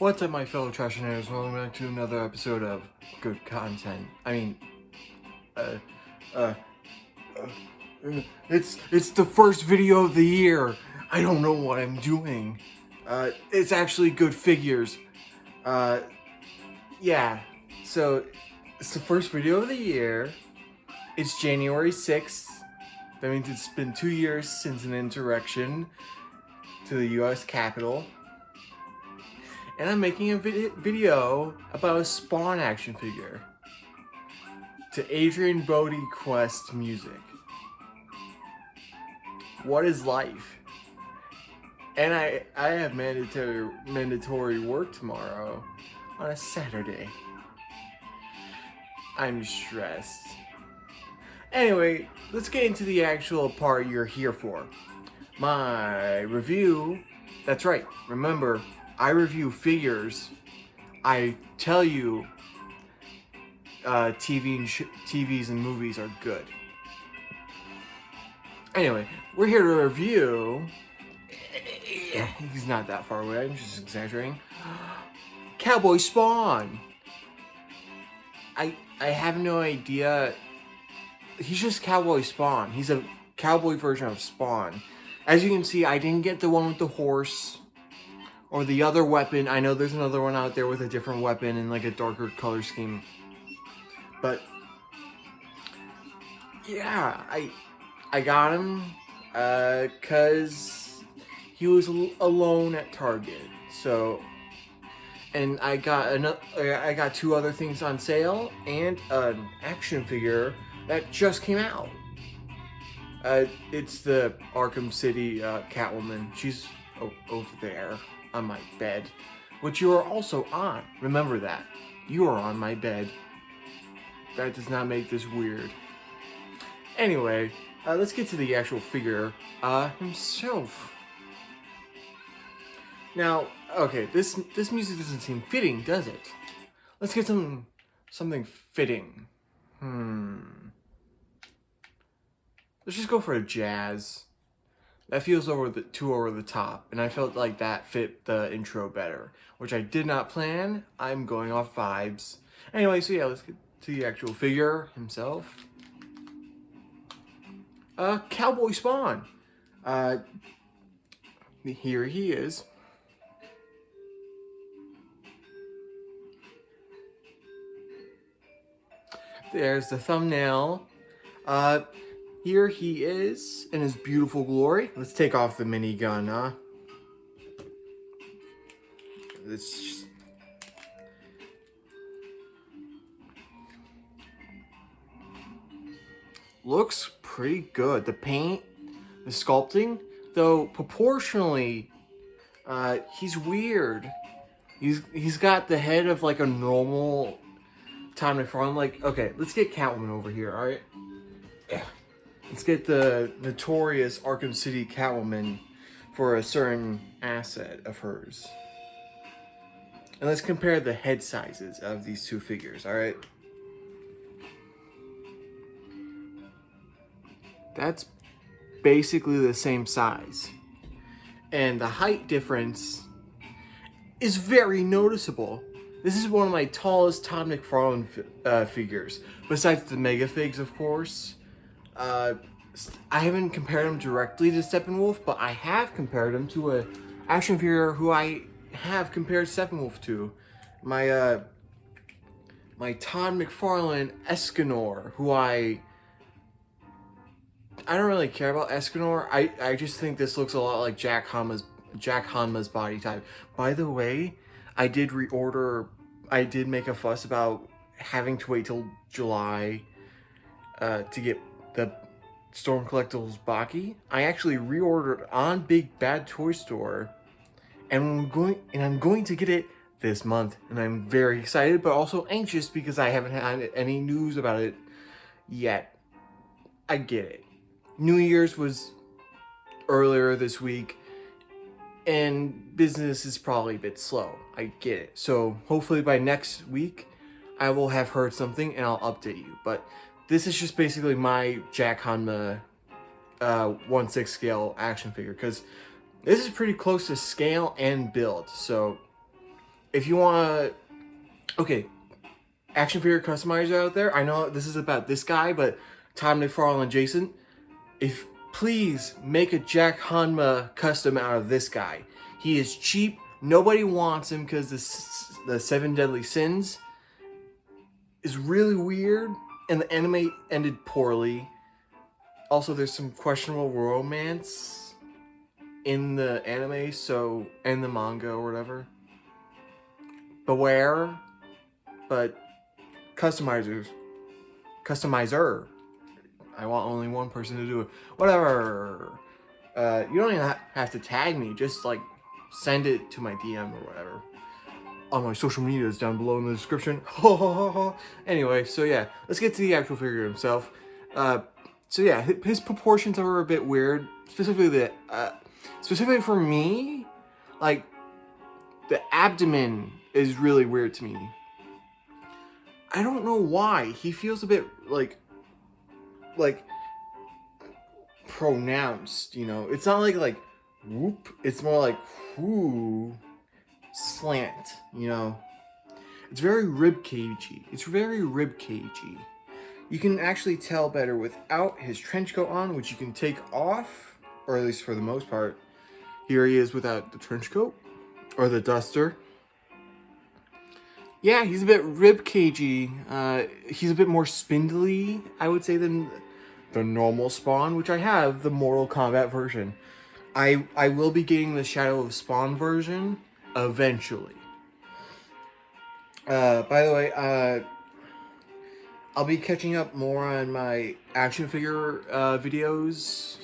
What's up, my fellow trashionaires? Welcome back to another episode of good content. It's the first video of the year. I don't know what I'm doing. It's actually good figures. Yeah. So it's the first video of the year. It's January 6th. That means it's been 2 years since an insurrection to the U.S. Capitol. And I'm making a video about a Spawn action figure to Adrian Bodie Quest music. What is life? And I have mandatory work tomorrow on a Saturday. I'm stressed. Anyway, let's get into the actual part you're here for. My review. That's right. Remember, I review figures. I tell you TVs and movies are good. Anyway, we're here to review... He's not that far away, I'm just exaggerating. Cowboy Spawn. I have no idea. He's just Cowboy Spawn. He's a cowboy version of Spawn. As you can see, I didn't get the one with the horse or the other weapon. I know there's another one out there with a different weapon and like a darker color scheme. But yeah, I got him cause he was alone at Target. So, and I got two other things on sale and an action figure that just came out. It's the Arkham City Catwoman. She's over there on my bed, which you are also on. Remember that. You are on my bed. That does not make this weird. Anyway, let's get to the actual figure himself. Now, okay, this music doesn't seem fitting, does it? Let's get something fitting. Let's just go for a jazz. That feels too over the top, and I felt like that fit the intro better, which I did not plan. I'm going off vibes. Anyway, so yeah, let's get to the actual figure himself. Cowboy Spawn. Here he is. There's the thumbnail. Here he is in his beautiful glory. Let's take off the minigun, huh? This looks pretty good. The paint, the sculpting, though proportionally, he's weird. He's got the head of like a normal McFarlane. Like, okay, let's get Catwoman over here, all right? Yeah. Let's get the notorious Arkham City Catwoman for a certain asset of hers. And let's compare the head sizes of these two figures, alright? That's basically the same size. And the height difference is very noticeable. This is one of my tallest Todd McFarlane figures, besides the Mega Figs, of course. I haven't compared him directly to Steppenwolf, but I have compared him to a action figure who I have compared Steppenwolf to. My Todd McFarlane Escanor, who I don't really care about Escanor. I just think this looks a lot like Jack Hanma's body type. By the way, I did make a fuss about having to wait till July to get the Storm Collectibles Baki. I actually reordered on Big Bad Toy Store, and I'm going to get it this month, and I'm very excited, but also anxious because I haven't had any news about it yet. I get it. New Year's was earlier this week, and business is probably a bit slow. I get it. So hopefully by next week, I will have heard something and I'll update you. But this is just basically my Jack Hanma 1/6 scale action figure, because this is pretty close to scale and build. So if you want to, okay, action figure customizer out there, I know this is about this guy, but Tom McFarlane adjacent, if please make a Jack Hanma custom out of this guy. He is cheap. Nobody wants him because the 7 Deadly Sins is really weird, and the anime ended poorly. Also, there's some questionable romance in the anime, so, and the manga or whatever. Beware, but customizer. I want only one person to do it. Whatever. You don't even have to tag me. Just like send it to my DM or whatever. On my social media is down below in the description. Anyway, so yeah, let's get to the actual figure himself. So yeah, his proportions are a bit weird. Specifically for me, like the abdomen is really weird to me. I don't know why. He feels a bit like pronounced, you know. It's not like whoop. It's more like whoo, slant, you know. It's very rib cagey. You can actually tell better without his trench coat on, which you can take off, or at least for the most part. Here he is without the trench coat or the duster. Yeah, he's a bit rib cagey. He's a bit more spindly, I would say, than the normal Spawn, which I have the Mortal Kombat version. I will be getting the Shadow of Spawn version eventually. By the way, I'll be catching up more on my action figure videos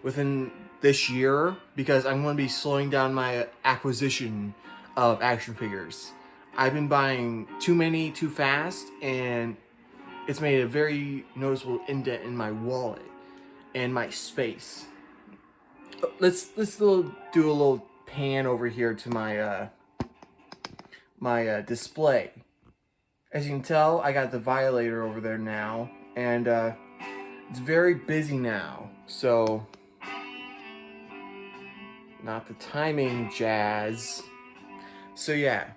within this year because I'm going to be slowing down my acquisition of action figures. I've been buying too many too fast, and it's made a very noticeable indent in my wallet and my space. Let's do a little pan over here to my my display. As you can tell, I got the Violator over there now, and it's very busy now. So, not the timing, Jazz. So yeah.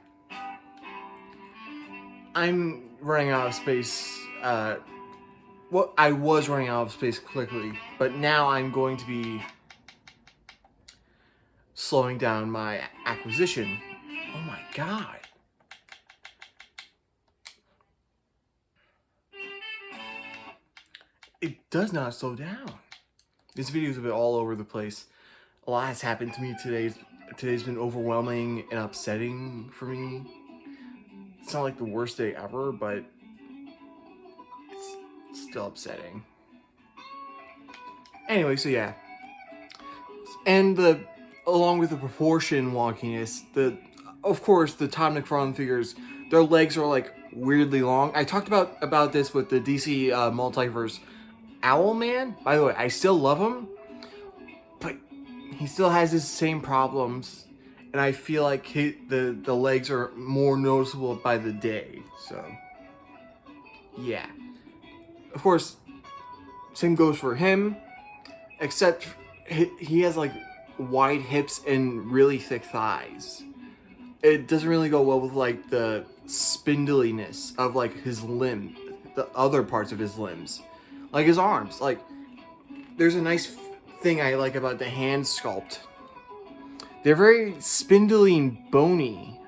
I'm running out of space. Well, I was running out of space quickly, but now I'm going to be slowing down my acquisition. Oh my god. It does not slow down. This video is a bit all over the place. A lot has happened to me today. Today's been overwhelming and upsetting for me. It's not like the worst day ever, but it's still upsetting. Anyway, so yeah. And along with the proportion wonkiness, of course the Tom McFarlane figures, their legs are like weirdly long. I talked about this with the DC Multiverse Owlman. By the way, I still love him, but he still has his same problems. And I feel like the legs are more noticeable by the day. So, yeah. Of course, same goes for him. Except he has like wide hips and really thick thighs. It doesn't really go well with like the spindliness of like his limb, the other parts of his limbs. Like his arms. Like, there's a nice thing I like about the hand sculpt. They're very spindly and bony.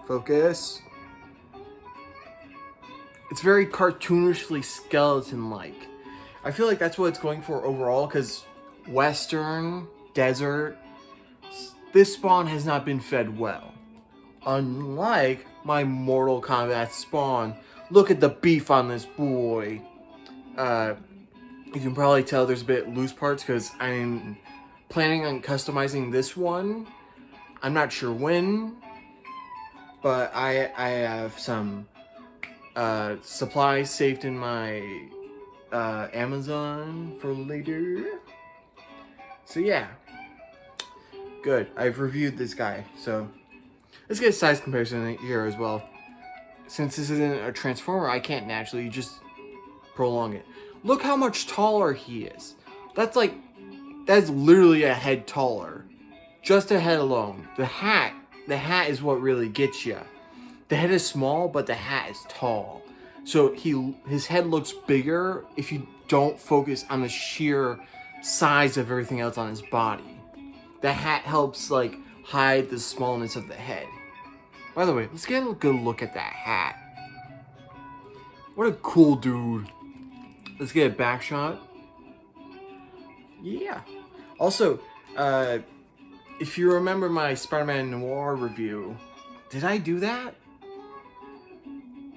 Focus. It's very cartoonishly skeleton-like. I feel like that's what it's going for overall, because Western, desert, this Spawn has not been fed well. Unlike my Mortal Kombat Spawn. Look at the beef on this boy. You can probably tell there's a bit loose parts because I'm planning on customizing this one. I'm not sure when, but I have some supplies saved in my Amazon for later. So yeah, good. I've reviewed this guy, so let's get a size comparison here as well. Since this isn't a Transformer, I can't naturally just prolong it. Look how much taller he is. That's like That's literally a head taller. Just a head alone. The hat is what really gets you. The head is small, but the hat is tall. So his head looks bigger if you don't focus on the sheer size of everything else on his body. The hat helps like hide the smallness of the head. By the way, let's get a good look at that hat. What a cool dude. Let's get a back shot. Yeah. Also, if you remember my Spider-Man Noir review, did I do that?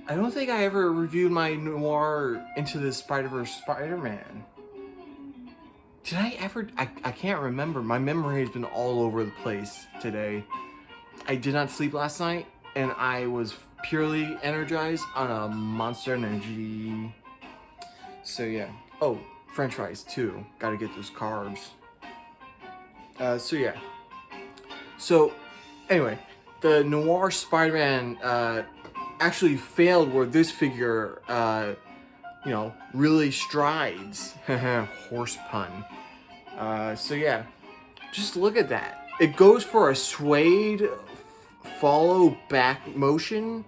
I don't think I ever reviewed my Noir Into the Spider-Verse Spider-Man. Did I ever? I can't remember. My memory has been all over the place today. I did not sleep last night, and I was purely energized on a Monster Energy. So yeah. Oh, French fries too. Gotta get those carbs. So yeah. So anyway, the Noir Spider-Man actually failed where this figure, really strides. Horse pun. So yeah, just look at that. It goes for a suede follow back motion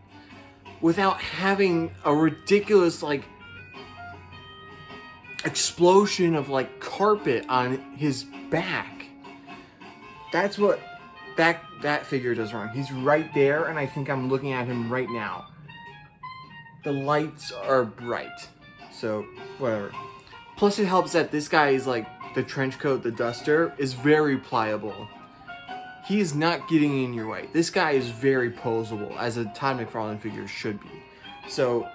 without having a ridiculous like explosion of like carpet on his back. That's what that figure does wrong. He's right there, and I think I'm looking at him right now. The lights are bright, so whatever. Plus it helps that this guy is like, the trench coat, the duster, is very pliable. He is not getting in your way. This guy is very posable, as a Todd McFarlane figure should be. So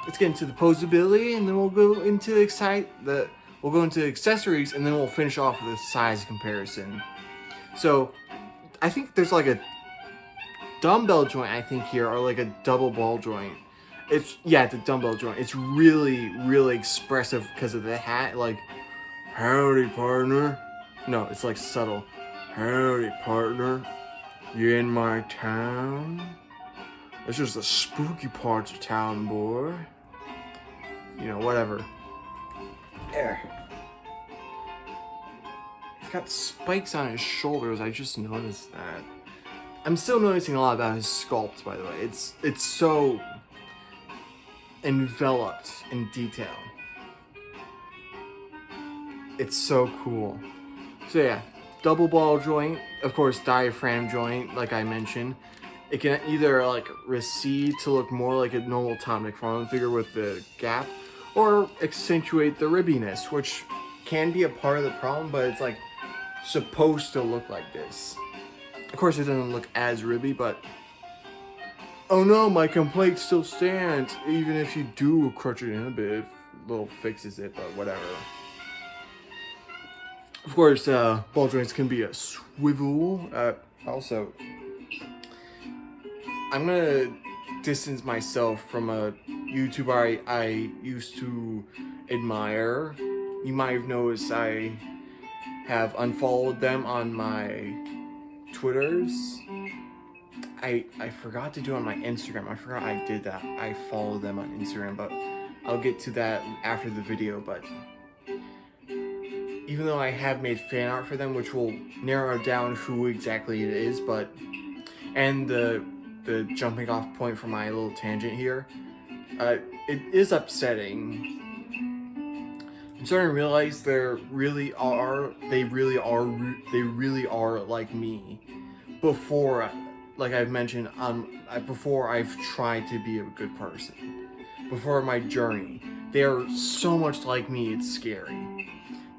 let's get into the posability, and then we'll go into accessories, and then we'll finish off with a size comparison. So I think there's like a dumbbell joint, I think here, or like a double ball joint. It's a dumbbell joint. It's really, really expressive because of the hat. Like, howdy, partner. No, it's like subtle. Howdy, partner. You in my town? It's just the spooky parts of town, boy. You know, whatever. There. He's got spikes on his shoulders. I just noticed that. I'm still noticing a lot about his sculpt, by the way. It's so enveloped in detail. It's so cool. So yeah, double ball joint, of course diaphragm joint, like I mentioned. It can either like recede to look more like a normal Todd McFarlane figure with the gap, or accentuate the ribbiness, which can be a part of the problem, but it's like supposed to look like this. Of course it doesn't look as ribby, but oh no, my complaint still stands, even if you do crunch it in a bit. Little fixes it, but whatever. Of course, ball joints can be a swivel. Also, I'm gonna distance myself from a YouTuber I used to admire. You might have noticed I have unfollowed them on my Twitters. I forgot to do it on my Instagram. I forgot I did that. I follow them on Instagram, but I'll get to that after the video. But even though I have made fan art for them, which will narrow down who exactly it is, and the jumping off point for my little tangent here, it is upsetting. I'm starting to realize they really are like me before. Like I've mentioned, before I've tried to be a good person, before my journey, they are so much like me, it's scary.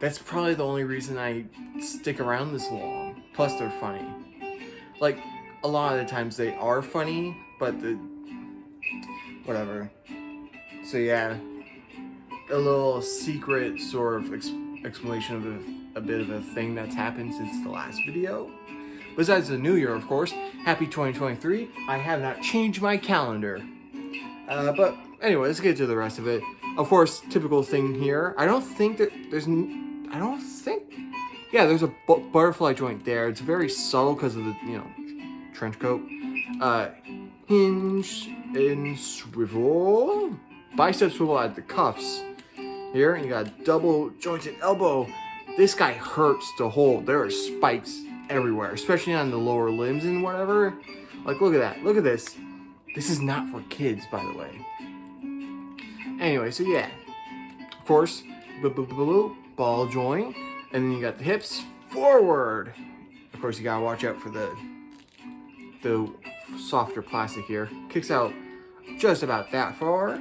That's probably the only reason I stick around this long. Plus they're funny. Like, a lot of the times they are funny, but whatever. So yeah, a little secret sort of explanation of a bit of a thing that's happened since the last video. Besides the new year, of course, happy 2023. I have not changed my calendar. But anyway, let's get to the rest of it. Of course, typical thing here. Yeah, there's a butterfly joint there. It's very subtle because of the, trench coat. Hinge and swivel. Bicep swivel at the cuffs. Here, and you got double jointed elbow this guy hurts to hold. There are spikes everywhere, especially on the lower limbs and whatever. Like, look at that. Look at this. This is not for kids, by the way. Anyway, so yeah. Of course, ball joint. And then you got the hips forward. Of course, you gotta watch out for the softer plastic here. Kicks out just about that far.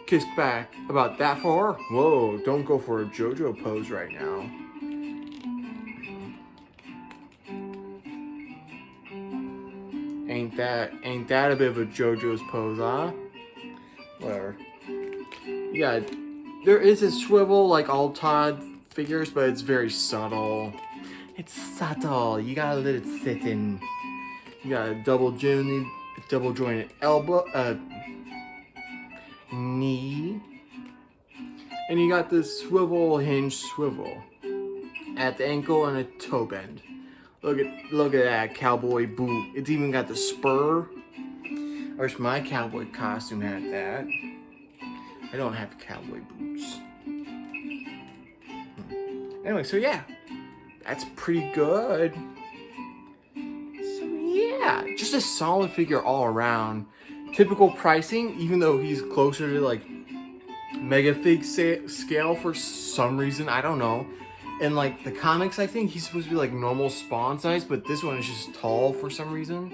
Kicks back about that far. Whoa, don't go for a JoJo pose right now. Ain't that a bit of a JoJo's pose, huh? Whatever. You got, there is a swivel like all Todd figures, but it's very subtle. It's subtle. You gotta let it sit in. You got a double jointed elbow, knee, and you got this swivel hinge swivel at the ankle and a toe bend. Look at that cowboy boot. It's even got the spur. I wish my cowboy costume had that. I don't have cowboy boots. Anyway, so yeah, that's pretty good. So yeah, just a solid figure all around. Typical pricing, even though he's closer to like mega fig scale for some reason, I don't know. In like the comics, I think he's supposed to be like normal Spawn size, but this one is just tall for some reason.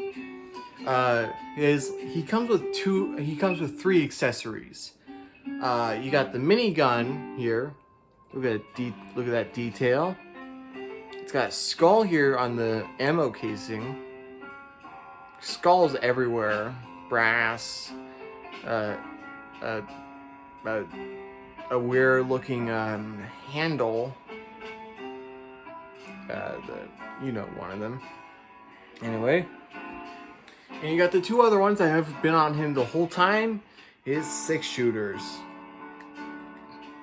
He comes with three accessories. You got the minigun here. Look at that detail. It's got a skull here on the ammo casing. Skulls everywhere. Brass. A weird looking handle. One of them. Anyway. And you got the two other ones that have been on him the whole time. His 6-shooters.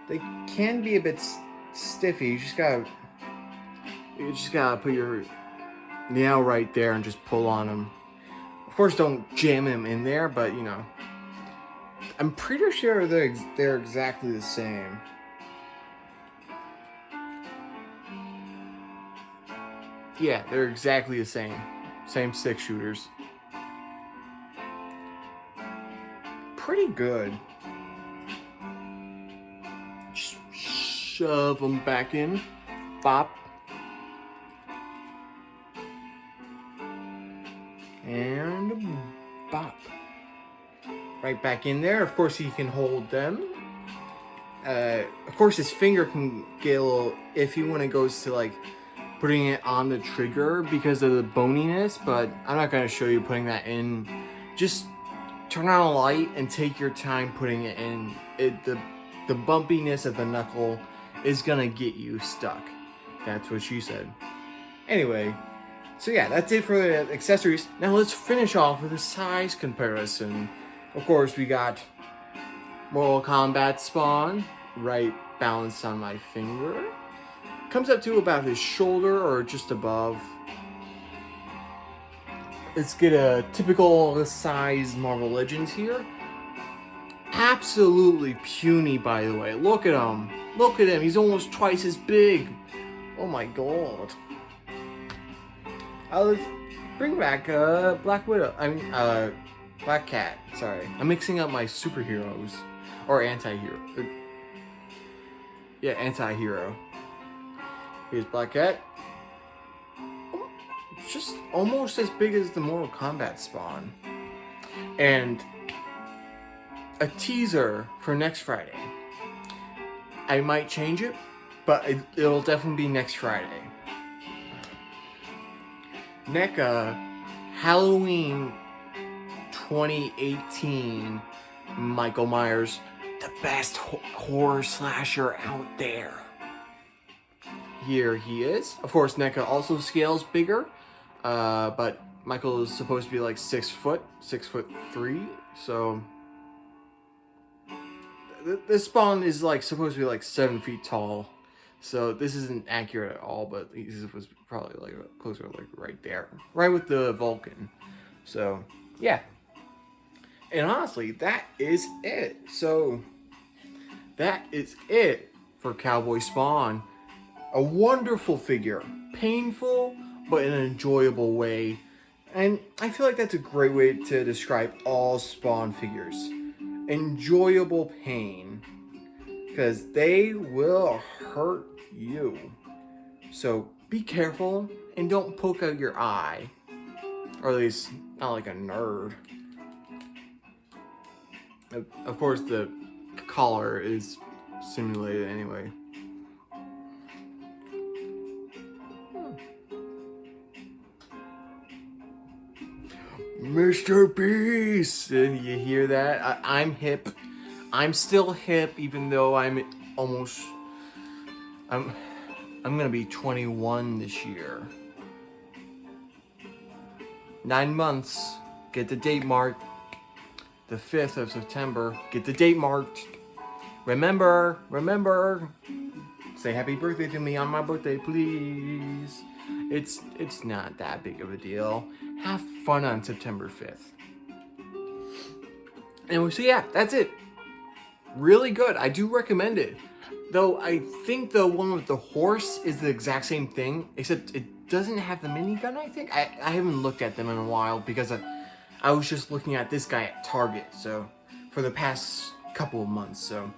They can be a bit stiffy. You just gotta put your nail right there and just pull on them. Of course, don't jam them in there, but you know, I'm pretty sure they're exactly the same. Yeah, they're exactly the same. Same 6-shooters. Pretty good. Just shove them back in. Bop. And bop. Right back in there. Of course, he can hold them. Of course, his finger can get a little iffy when it goes to like putting it on the trigger because of the boniness, but I'm not going to show you putting that in. Just turn on a light and take your time putting it in. The bumpiness of the knuckle is going to get you stuck. That's what she said. Anyway, so yeah, that's it for the accessories. Now let's finish off with a size comparison. Of course, we got Mortal Kombat Spawn, right balanced on my finger. Comes up to about his shoulder or just above. Let's get a typical size Marvel Legends here. Absolutely puny, by the way. Look at him. Look at him. He's almost twice as big. Oh my god. Let's bring back Black Widow. Black Cat. Sorry. I'm mixing up my superheroes. Or anti-hero. Yeah, anti-hero. Here's Black Cat. Just almost as big as the Mortal Kombat Spawn. And a teaser for next Friday. I might change it, but it'll definitely be next Friday. NECA Halloween 2018 Michael Myers, the best horror slasher out there. Here he is. Of course, NECA also scales bigger, but Michael is supposed to be like 6 foot, 6'3", so this Spawn is like supposed to be like 7 feet tall. So this isn't accurate at all, but he's supposed to be probably like closer, like right there, right with the Vulcan. So yeah, and honestly, that is it. So that is it for Cowboy Spawn. A wonderful figure. Painful, but in an enjoyable way. And I feel like that's a great way to describe all Spawn figures. Enjoyable pain. Because they will hurt you. So be careful and don't poke out your eye. Or at least, not like a nerd. Of course, the collar is simulated anyway. Mr. Beast! You hear that? I'm hip. I'm still hip, even though I'm gonna be 21 this year. 9 months. Get the date marked. The 5th of September. Get the date marked. Remember. Say happy birthday to me on my birthday, please. It's not that big of a deal. Have fun on September 5th. Anyway, so yeah, that's it. Really good. I do recommend it. Though I think the one with the horse is the exact same thing, except it doesn't have the minigun, I think. I haven't looked at them in a while because I was just looking at this guy at Target, so for the past couple of months, so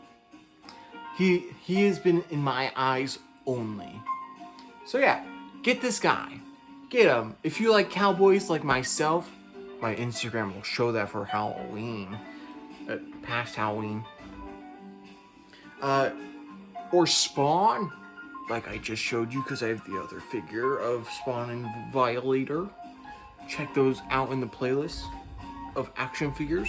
he has been in my eyes only. So yeah, get this guy. Get him. If you like cowboys like myself, my Instagram will show that for Halloween. Past Halloween. Or Spawn, like I just showed you because I have the other figure of Spawn and Violator. Check those out in the playlist of action figures.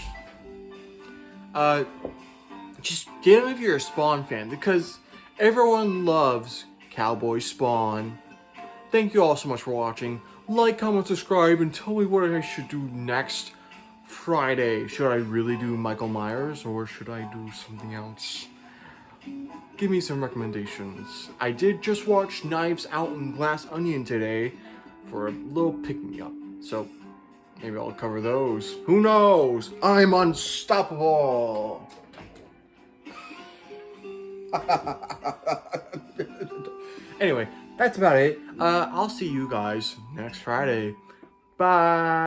Just get them if you're a Spawn fan, because everyone loves Cowboy Spawn. Thank you all so much for watching. Like, comment, subscribe, and tell me what I should do next Friday. Should I really do Michael Myers, or should I do something else? Give me some recommendations. I did just watch Knives Out and Glass Onion today for a little pick-me-up, so maybe I'll cover those. Who knows? I'm unstoppable! Anyway, that's about it. I'll see you guys next Friday. Bye!